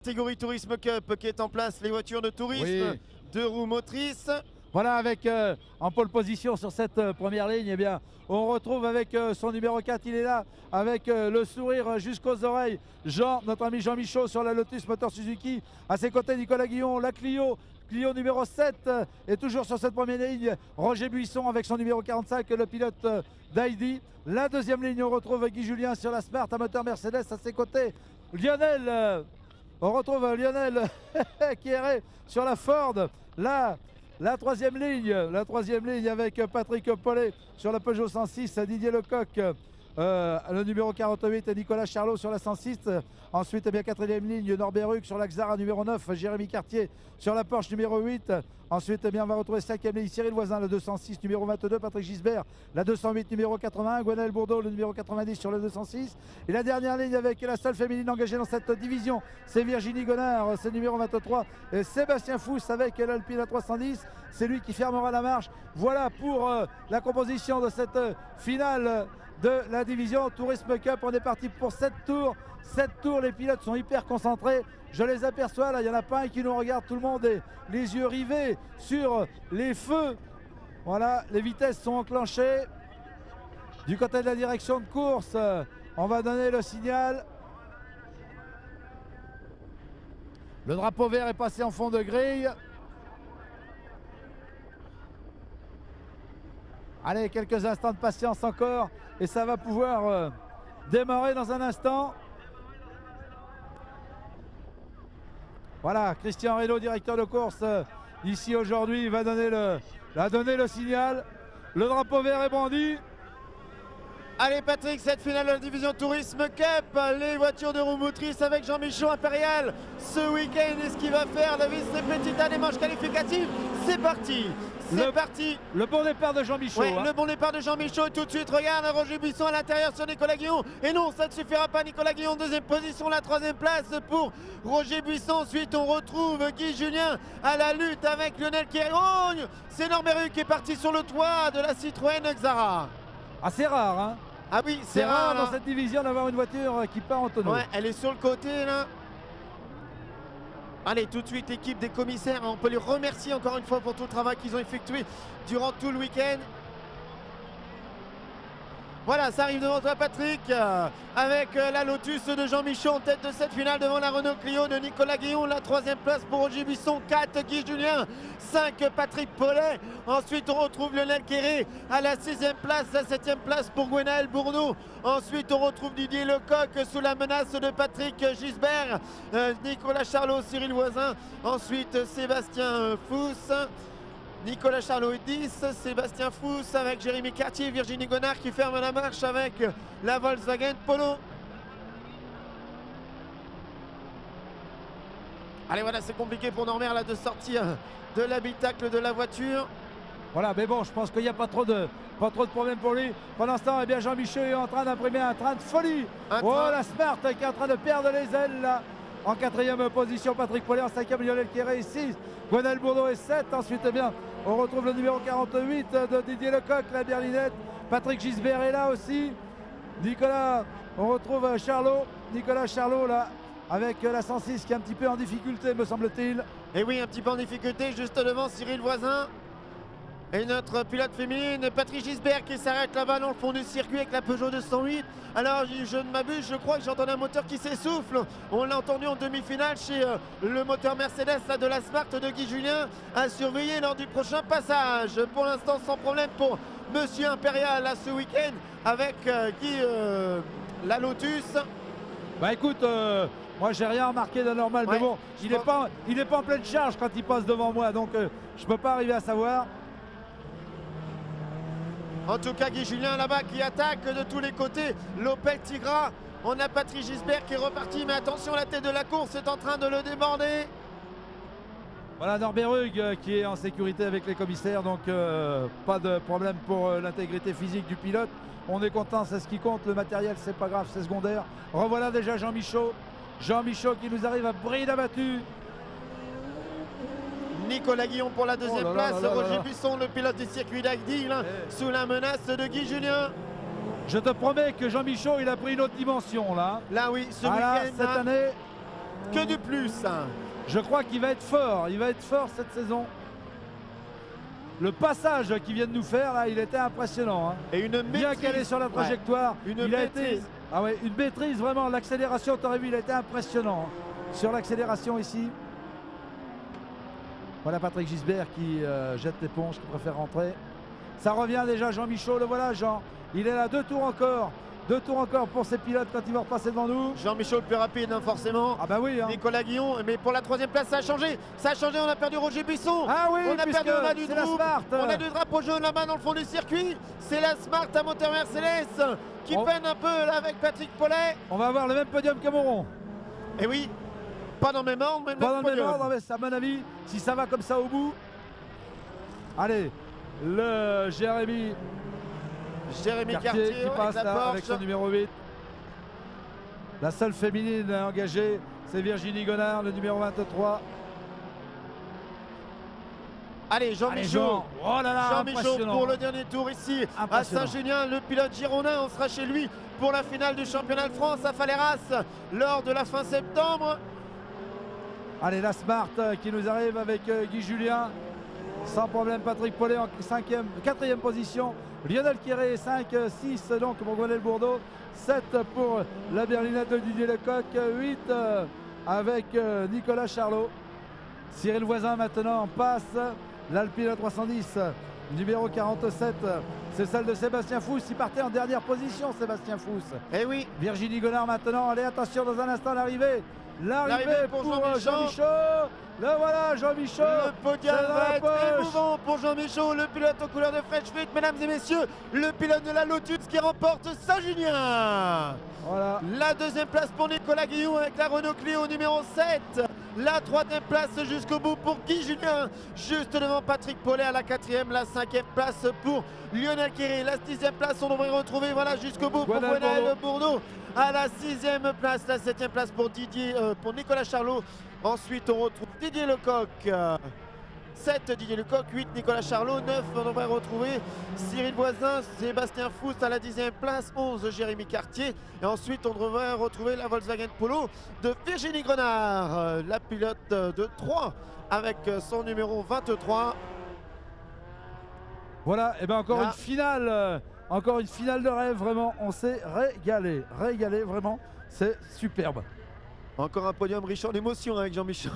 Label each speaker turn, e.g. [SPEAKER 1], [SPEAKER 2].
[SPEAKER 1] Catégorie Tourisme Cup qui est en place, les voitures de tourisme,
[SPEAKER 2] Oui.
[SPEAKER 1] 2 roues motrices.
[SPEAKER 2] Voilà, avec en pole position sur cette première ligne, eh bien, on retrouve avec son numéro 4, il est là, avec le sourire jusqu'aux oreilles, notre ami Jean Michaud sur la Lotus Motor Suzuki. À ses côtés, Nicolas Guillon, la Clio numéro 7, et toujours sur cette première ligne, Roger Buisson avec son numéro 45, le pilote d'Heidi. La deuxième ligne, on retrouve Guy Julien sur la Smart à moteur Mercedes. À ses côtés, Lionel. On retrouve Lionel Kieré sur la Ford. La troisième ligne avec Patrick Paulet sur la Peugeot 106, Didier Lecoq, le numéro 48, et Nicolas Charlot sur la 106. Ensuite, eh bien, quatrième ligne, Norbert Huck sur la Xara numéro 9, Jérémy Cartier sur la Porsche numéro 8. Ensuite, eh bien, on va retrouver cinquième ligne, Cyril Voisin, le 206, numéro 22, Patrick Gisbert, la 208, numéro 81, Gwenaël Bourdeau, le numéro 90 sur le 206. Et la dernière ligne avec la seule féminine engagée dans cette division, c'est Virginie Gonard, c'est le numéro 23, et Sébastien Fous avec l'Alpine à 310. C'est lui qui fermera la marche. Voilà pour la composition de cette finale de la division Tourisme Cup. On est parti pour 7 tours. 7 tours, les pilotes sont hyper concentrés. Je les aperçois là, il n'y en a pas un qui nous regarde. Tout le monde est les yeux rivés sur les feux. Voilà, les vitesses sont enclenchées. Du côté de la direction de course, on va donner le signal. Le drapeau vert est passé en fond de grille. Allez, quelques instants de patience encore et ça va pouvoir démarrer dans un instant. Voilà, Christian Reynaud, directeur de course, ici aujourd'hui, va donner le signal. Le drapeau vert est brandi.
[SPEAKER 1] Allez Patrick, cette finale de la division Tourisme Cup, les voitures de roues motrices avec Jean Michaud Impérial ce week-end. Et ce qu'il va faire, David, c'est petite des manches qualificatives. C'est parti. C'est parti.
[SPEAKER 2] Le bon départ de Jean Michaud.
[SPEAKER 1] Ouais, le bon départ de Jean Michaud. Tout de suite, regarde Roger Buisson à l'intérieur sur Nicolas Guillon. Et non, ça ne suffira pas. Nicolas Guillon, deuxième position, la troisième place pour Roger Buisson. Ensuite, on retrouve Guy Julien à la lutte avec Lionel Kieré. Oh, c'est Norbert Huck qui est parti sur le toit de la Citroën Xara.
[SPEAKER 2] Ah, c'est rare, hein.
[SPEAKER 1] Ah oui,
[SPEAKER 2] c'est rare dans cette division d'avoir une voiture qui part en tonneau.
[SPEAKER 1] Ouais, elle est sur le côté là. Allez, tout de suite, l'équipe des commissaires, on peut les remercier encore une fois pour tout le travail qu'ils ont effectué durant tout le week-end. Voilà, ça arrive devant toi Patrick, avec la Lotus de Jean Michaud en tête de cette finale devant la Renault Clio de Nicolas Guillon. La troisième place pour Roger Buisson, 4 Guy Julien, 5 Patrick Paulet. Ensuite on retrouve Lionel Kieré à la 6e place, la 7e place pour Gwenaël Bourdeau. Ensuite on retrouve Didier Lecoq sous la menace de Patrick Gisbert, Nicolas Charlot, Cyril Voisin. Ensuite Sébastien Fous. Nicolas Charlot 10, Sébastien Fous avec Jérémy Cartier, Virginie Gonard qui ferme la marche avec la Volkswagen Polo. Allez, voilà, c'est compliqué pour Norbert là de sortir de l'habitacle de la voiture.
[SPEAKER 2] Voilà, mais bon, je pense qu'il n'y a pas trop de problème pour lui. Pendant ce temps, eh bien, Jean Michaud est en train d'imprimer un train de folie. La Smart qui est en train de perdre les ailes là. En quatrième position, Patrick Paulet. En cinquième, Lionel Kieré 6. Gwenaël Bourdeau est 7. Ensuite, eh bien, on retrouve le numéro 48 de Didier Lecoq, la berlinette. Patrick Gisbert est là aussi. On retrouve Charlot. Nicolas Charlot là, avec la 106 qui est un petit peu en difficulté, me semble-t-il.
[SPEAKER 1] Et oui, un petit peu en difficulté, juste devant Cyril Voisin. Et notre pilote féminine, Patrick Gisbert, qui s'arrête là-bas dans le fond du circuit avec la Peugeot 208. Alors, je ne m'abuse, je crois que j'entends un moteur qui s'essouffle. On l'a entendu en demi-finale chez le moteur Mercedes là, de la Smart de Guy Julien, à surveiller lors du prochain passage. Pour l'instant, sans problème pour Monsieur Impérial là, ce week-end avec la Lotus.
[SPEAKER 2] Bah écoute, moi j'ai rien remarqué d'anormal, mais bon, il n'est pas en pleine charge quand il passe devant moi, donc je peux pas arriver à savoir.
[SPEAKER 1] En tout cas, Guy Julien là-bas qui attaque de tous les côtés. L'Opel Tigra. On a Patrick Gisbert qui est reparti, mais attention, la tête de la course est en train de le déborder.
[SPEAKER 2] Voilà Norbert Huck qui est en sécurité avec les commissaires, donc pas de problème pour l'intégrité physique du pilote. On est content, c'est ce qui compte. Le matériel, c'est pas grave, c'est secondaire. Revoilà déjà Jean Michaud. Jean Michaud qui nous arrive à bride abattue.
[SPEAKER 1] Nicolas Guillon pour la deuxième place. Roger Buisson, le pilote du circuit d'Agdy, sous la menace de Guy Julien.
[SPEAKER 2] Je te promets que Jean Michaud, il a pris une autre dimension là.
[SPEAKER 1] Là oui, ce week-end.
[SPEAKER 2] Cette année,
[SPEAKER 1] que du plus.
[SPEAKER 2] Je crois qu'il va être fort, il va être fort cette saison. Le passage qu'il vient de nous faire, là, il était impressionnant. Hein.
[SPEAKER 1] Et une
[SPEAKER 2] bien
[SPEAKER 1] maîtrise.
[SPEAKER 2] calé sur la trajectoire.
[SPEAKER 1] Ouais,
[SPEAKER 2] il a été, ah ouais, une maîtrise vraiment. L'accélération, tu aurais vu, il a été impressionnant hein, sur l'accélération ici. Voilà Patrick Gisbert qui jette l'éponge, qui préfère rentrer. Ça revient déjà Jean Michaud, le voilà Jean. Il est là, 2 tours encore. 2 tours encore pour ces pilotes quand ils vont repasser devant nous.
[SPEAKER 1] Jean-Michel le plus rapide hein, forcément.
[SPEAKER 2] Ah bah oui. Hein.
[SPEAKER 1] Nicolas Guillon, mais pour la 3e place ça a changé. Ça a changé, on a perdu Roger Buisson.
[SPEAKER 2] Ah oui,
[SPEAKER 1] on a perdu Omar
[SPEAKER 2] c'est la Smart.
[SPEAKER 1] On a du drapeau jaune là-bas dans le fond du circuit. C'est la Smart à moteur Mercedes qui peine un peu là avec Patrick Paulet.
[SPEAKER 2] On va avoir le même podium que Moron.
[SPEAKER 1] Et oui, pas dans le même ordre, mais
[SPEAKER 2] pas dans le même ordre, mais à mon avis, si ça va comme ça au bout. Allez, le Jérémy
[SPEAKER 1] Cartier
[SPEAKER 2] qui passe là, avec son numéro 8. La seule féminine engagée, c'est Virginie Gonard, le numéro 23.
[SPEAKER 1] Allez, Jean-Michel pour le dernier tour ici à Saint-Junien. Le pilote girondin, on sera chez lui pour la finale du championnat de France à Faleras lors de la fin septembre.
[SPEAKER 2] Allez, la Smart qui nous arrive avec Guy Julien. Sans problème, Patrick Paulet en 4e position. Lionel Quéré 5, 6 donc pour Gwenel Bourdeau. 7 pour la berlinette de Didier Lecoq. 8 avec Nicolas Charlot. Cyril Voisin maintenant passe. L'Alpine 310, numéro 47. C'est celle de Sébastien Fous. Il partait en dernière position, Sébastien Fous.
[SPEAKER 1] Eh oui.
[SPEAKER 2] Virginie Gonard maintenant. Allez, attention dans un instant l'arrivée. L'arrivée pour Jean-Michel. Le voilà, Jean-Michel.
[SPEAKER 1] Le podium va être émouvant pour Jean-Michel, le pilote aux couleurs de French Fruit. Mesdames et messieurs, le pilote de la Lotus qui remporte Saint-Junien.
[SPEAKER 2] Voilà.
[SPEAKER 1] La 2e place pour Nicolas Guillon avec la Renault Clio numéro 7. La 3e place jusqu'au bout pour Guy Julien. Juste devant Patrick Paulet à la 4e. La 5e place pour Lionel Quéré. La 6e place, on devrait retrouver voilà, jusqu'au bout pour Gwenel Bourdeau. À la 6e place, la 7e place pour Nicolas Charlot. Ensuite, on retrouve Didier Lecoq. 7 Didier Lecoq, 8 Nicolas Charlot, 9 on devrait retrouver Cyril Voisin, Sébastien Fous à la 10e place, 11 Jérémy Cartier. Et ensuite, on devrait retrouver la Volkswagen Polo de Virginie Grenard, la pilote de 3 avec son numéro 23.
[SPEAKER 2] Voilà, et bien encore une finale. Encore une finale de rêve, vraiment, on s'est régalé, vraiment, c'est superbe.
[SPEAKER 1] Encore un podium riche en émotions avec Jean-Michel.